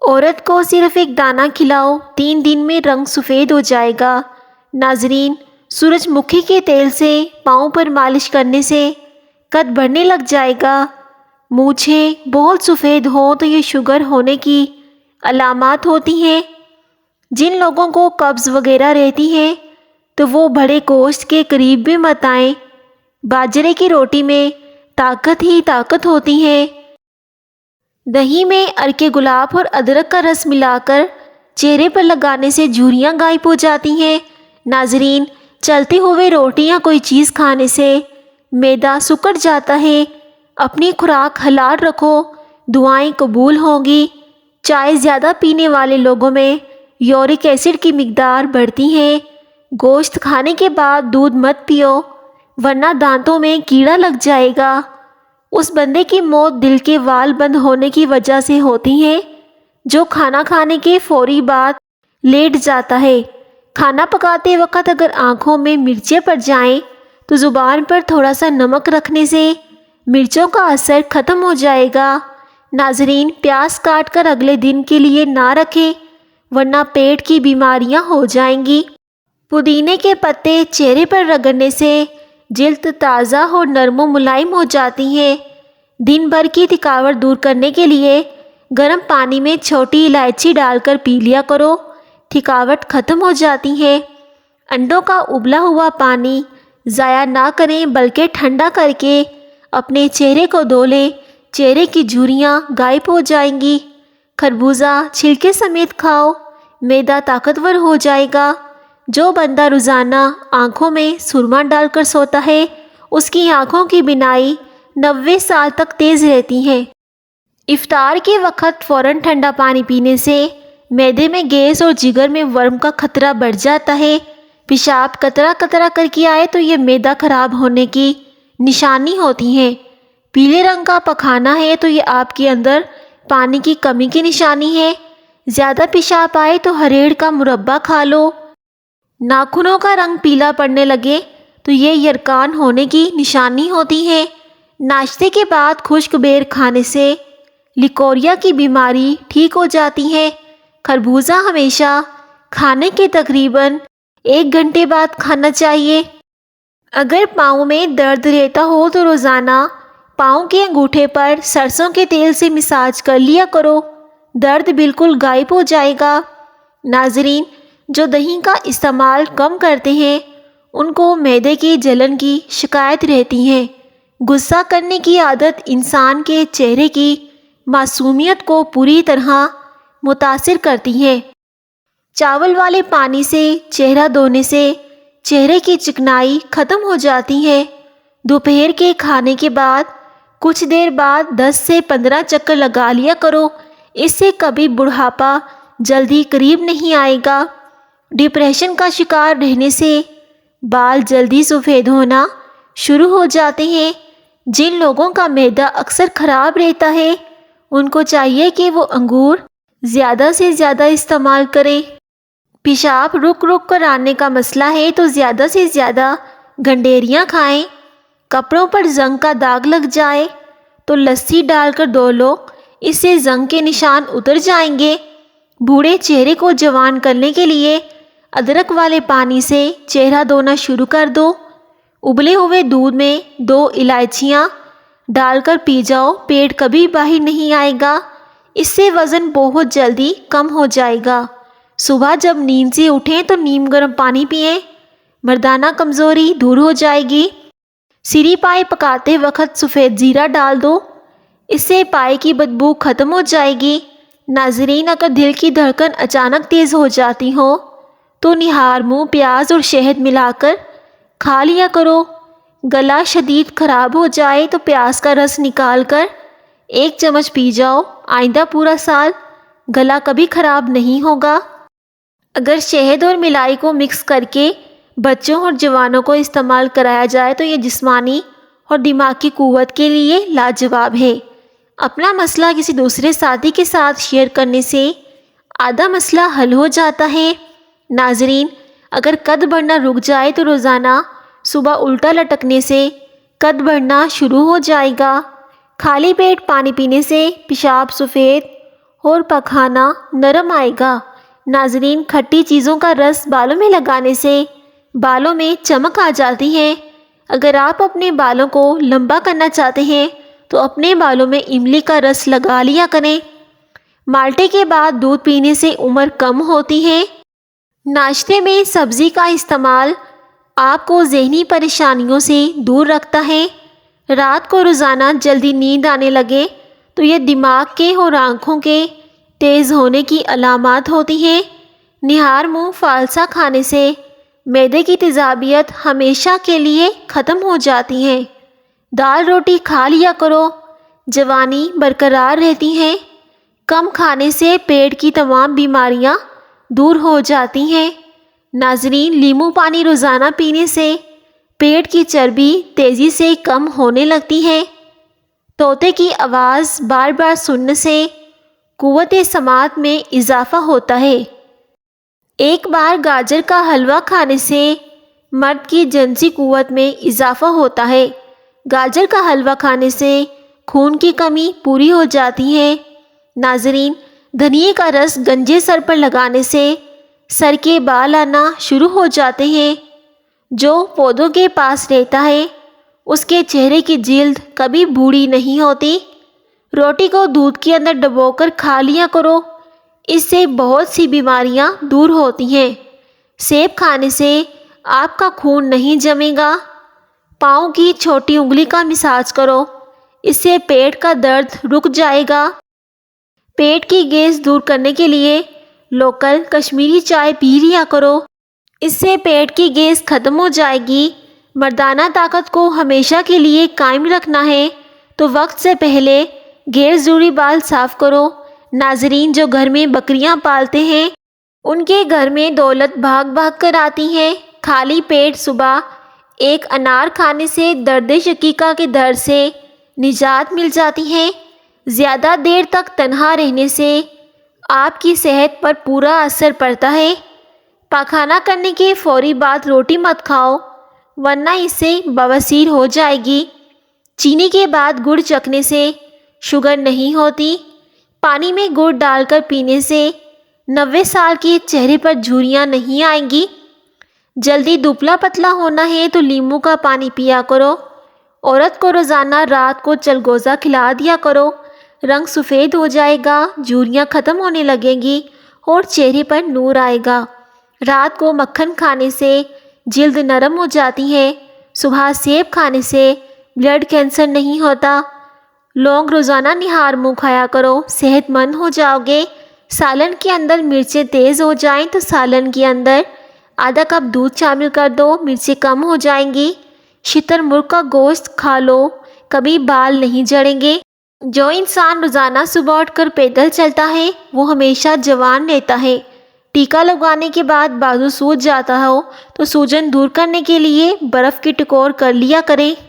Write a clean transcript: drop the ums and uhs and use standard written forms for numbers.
عورت کو صرف ایک دانہ کھلاؤ، 3 دن میں رنگ سفید ہو جائے گا۔ ناظرین، سورج مکھی کے تیل سے پاؤں پر مالش کرنے سے قد بڑھنے لگ جائے گا۔ مونچھیں بہت سفید ہوں تو یہ شوگر ہونے کی علامات ہوتی ہیں۔ جن لوگوں کو قبض وغیرہ رہتی ہے تو وہ بڑے گوشت کے قریب بھی مت آئیں۔ باجرے کی روٹی میں طاقت ہی طاقت ہوتی ہے۔ دہی میں عرق گلاب اور ادرک کا رس ملا کر چہرے پر لگانے سے جھریاں غائب ہو جاتی ہیں۔ ناظرین، چلتے ہوئے روٹیاں کوئی چیز کھانے سے معدہ سکڑ جاتا ہے۔ اپنی خوراک حلال رکھو، دعائیں قبول ہوں گی۔ چائے زیادہ پینے والے لوگوں میں یورک ایسڈ کی مقدار بڑھتی ہے۔ گوشت کھانے کے بعد دودھ مت پیو ورنہ دانتوں میں کیڑا لگ جائے گا۔ اس بندے کی موت دل کے وال بند ہونے کی وجہ سے ہوتی ہے جو کھانا کھانے کے فوری بعد لیٹ جاتا ہے۔ کھانا پکاتے وقت اگر آنکھوں میں مرچیں پڑ جائیں تو زبان پر تھوڑا سا نمک رکھنے سے مرچوں کا اثر ختم ہو جائے گا۔ ناظرین، پیاز کاٹ کر اگلے دن کے لیے نہ رکھیں ورنہ پیٹ کی بیماریاں ہو جائیں گی۔ پودینے کے پتے چہرے پر رگڑنے سے جلد تازہ اور نرم و ملائم ہو جاتی ہے۔ دن بھر کی تھکاوٹ دور کرنے کے لیے گرم پانی میں چھوٹی الائچی ڈال کر پی لیا کرو، تھکاوٹ ختم ہو جاتی ہے۔ انڈوں کا ابلا ہوا پانی ضائع نہ کریں بلکہ ٹھنڈا کر کے اپنے چہرے کو دھو لیں، چہرے کی جھریاں غائب ہو جائیں گی۔ خربوزہ چھلکے سمیت کھاؤ، معدہ طاقتور ہو جائے گا۔ جو بندہ روزانہ آنکھوں میں سرما ڈال کر سوتا ہے اس کی آنکھوں کی بینائی 90 سال تک تیز رہتی ہے۔ افطار کے وقت فوراً ٹھنڈا پانی پینے سے معدے میں گیس اور جگر میں ورم کا خطرہ بڑھ جاتا ہے۔ پیشاب قطرہ قطرہ کر کے آئے تو یہ معدہ خراب ہونے کی نشانی ہوتی ہے۔ پیلے رنگ کا پخانہ ہے تو یہ آپ کے اندر پانی کی کمی کی نشانی ہے۔ زیادہ پیشاب آئے تو ہریڑ کا مربع کھا لو۔ ناخنوں کا رنگ پیلا پڑنے لگے تو یہ یرقان ہونے کی نشانی ہوتی ہے۔ ناشتے کے بعد خشک بیر کھانے سے لیکوریا کی بیماری ٹھیک ہو جاتی ہے۔ خربوزہ ہمیشہ کھانے کے تقریباً 1 گھنٹے بعد کھانا چاہیے۔ اگر پاؤں میں درد رہتا ہو تو روزانہ پاؤں کے انگوٹھے پر سرسوں کے تیل سے مساج کر لیا کرو، درد بالکل غائب ہو جائے گا۔ ناظرین، جو دہی کا استعمال کم کرتے ہیں ان کو معدے کی جلن کی شکایت رہتی ہے۔ غصہ کرنے کی عادت انسان کے چہرے کی معصومیت کو پوری طرح متاثر کرتی ہے۔ چاول والے پانی سے چہرہ دھونے سے چہرے کی چکنائی ختم ہو جاتی ہے۔ دوپہر کے کھانے کے بعد کچھ دیر بعد 10 سے 15 چکر لگا لیا کرو، اس سے کبھی بڑھاپا جلدی قریب نہیں آئے گا۔ ڈپریشن کا شکار رہنے سے بال جلدی سفید ہونا شروع ہو جاتے ہیں۔ جن لوگوں کا معدہ اکثر خراب رہتا ہے ان کو چاہیے کہ وہ انگور زیادہ سے زیادہ استعمال کریں۔ پیشاب رک رک کر آنے کا مسئلہ ہے تو زیادہ سے زیادہ گنڈیریاں کھائیں۔ کپڑوں پر زنگ کا داغ لگ جائے تو لسی ڈال کر دھو لو، اس سے زنگ کے نشان اتر جائیں گے۔ بوڑھے چہرے کو جوان کرنے کے لیے ادرک والے پانی سے چہرہ دھونا شروع کر دو۔ ابلے ہوئے دودھ میں 2 الائچیاں ڈال کر پی جاؤ، پیٹ کبھی باہر نہیں آئے گا، اس سے وزن بہت جلدی کم ہو جائے گا۔ صبح جب نیند سے اٹھیں تو نیم گرم پانی پئیں، مردانہ کمزوری دور ہو جائے گی۔ سری پائے پکاتے وقت سفید زیرہ ڈال دو، اس سے پائے کی بدبو ختم ہو جائے گی۔ ناظرین، اگر دل کی دھڑکن اچانک تیز ہو جاتی ہو تو نہار منہ پیاز اور شہد ملا کر کھا لیا کرو۔ گلا شدید خراب ہو جائے تو پیاز کا رس نکال کر 1 چمچ پی جاؤ، آئندہ پورا سال گلا کبھی خراب نہیں ہوگا۔ اگر شہد اور ملائی کو مکس کر کے بچوں اور جوانوں کو استعمال کرایا جائے تو یہ جسمانی اور دماغی قوت کے لیے لاجواب ہے۔ اپنا مسئلہ کسی دوسرے ساتھی کے ساتھ شیئر کرنے سے آدھا مسئلہ حل ہو جاتا ہے۔ ناظرین، اگر قد بڑھنا رک جائے تو روزانہ صبح الٹا لٹکنے سے قد بڑھنا شروع ہو جائے گا۔ خالی پیٹ پانی پینے سے پیشاب سفید اور پخانا نرم آئے گا۔ ناظرین، کھٹی چیزوں کا رس بالوں میں لگانے سے بالوں میں چمک آ جاتی ہے۔ اگر آپ اپنے بالوں کو لمبا کرنا چاہتے ہیں تو اپنے بالوں میں املی کا رس لگا لیا کریں۔ مالٹے کے بعد دودھ پینے سے عمر کم ہوتی ہے۔ ناشتے میں سبزی کا استعمال آپ کو ذہنی پریشانیوں سے دور رکھتا ہے۔ رات کو روزانہ جلدی نیند آنے لگے تو یہ دماغ کے اور آنکھوں کے تیز ہونے کی علامات ہوتی ہے۔ نہار منہ فالسا کھانے سے معدے کی تیزابیت ہمیشہ کے لیے ختم ہو جاتی ہے۔ دال روٹی کھا لیا کرو، جوانی برقرار رہتی ہے۔ کم کھانے سے پیٹ کی تمام بیماریاں دور ہو جاتی ہیں۔ ناظرین، لیمو پانی روزانہ پینے سے پیٹ کی چربی تیزی سے کم ہونے لگتی ہے۔ طوطے کی آواز بار بار سننے سے قوت سماعت میں اضافہ ہوتا ہے۔ ایک بار گاجر کا حلوہ کھانے سے مرد کی جنسی قوت میں اضافہ ہوتا ہے۔ گاجر کا حلوہ کھانے سے خون کی کمی پوری ہو جاتی ہے۔ ناظرین، دھنیے کا رس گنجے سر پر لگانے سے سر کے بال آنا شروع ہو جاتے ہیں۔ جو پودوں کے پاس رہتا ہے اس کے چہرے کی جلد کبھی بوڑھی نہیں ہوتی۔ روٹی کو دودھ کے اندر ڈبو کر کھا لیا کرو، اس سے بہت سی بیماریاں دور ہوتی ہیں۔ سیب کھانے سے آپ کا خون نہیں جمے گا۔ پاؤں کی چھوٹی انگلی کا مساج کرو، اس سے پیٹ کا درد رک جائے گا۔ پیٹ کی گیس دور کرنے کے لیے لوکل کشمیری چائے پی لیا کرو، اس سے پیٹ کی گیس ختم ہو جائے گی۔ مردانہ طاقت کو ہمیشہ کے لیے قائم رکھنا ہے تو وقت سے پہلے غیر ضروری بال صاف کرو۔ ناظرین، جو گھر میں بکریاں پالتے ہیں ان کے گھر میں دولت بھاگ بھاگ کر آتی ہے۔ خالی پیٹ صبح ایک انار کھانے سے درد شقیقہ کے درد سے نجات مل جاتی ہے۔ زیادہ دیر تک تنہا رہنے سے آپ کی صحت پر برا اثر پڑتا ہے۔ پاخانہ کرنے کے فوری بعد روٹی مت کھاؤ ورنہ اس سے بواسیر ہو جائے گی۔ چینی کے بعد گڑ چکھنے سے شوگر نہیں ہوتی۔ پانی میں گڑ ڈال کر پینے سے 90 سال کے چہرے پر جھریاں نہیں آئیں گی۔ جلدی دبلا پتلا ہونا ہے تو لیمو کا پانی پیا کرو۔ عورت کو روزانہ رات کو چلگوزہ کھلا دیا کرو، رنگ سفید ہو جائے گا، جھریاں ختم ہونے لگیں گی اور چہرے پر نور آئے گا۔ رات کو مکھن کھانے سے جلد نرم ہو جاتی ہے۔ صبح سیب کھانے سے بلڈ کینسر نہیں ہوتا۔ لونگ روزانہ نہار منہ کھایا کرو، صحت مند ہو جاؤ گے۔ سالن کے اندر مرچیں تیز ہو جائیں تو سالن کے اندر آدھا کپ دودھ شامل کر دو، مرچیں کم ہو جائیں گی۔ شتر مرغ کا گوشت کھا لو، کبھی بال نہیں جھڑیں گے۔ جو انسان روزانہ صبح اٹھ کر پیدل چلتا ہے وہ ہمیشہ جوان رہتا ہے۔ ٹیکا لگانے کے بعد بازو سوج جاتا ہو تو سوجن دور کرنے کے لیے برف کی ٹکور کر لیا کریں۔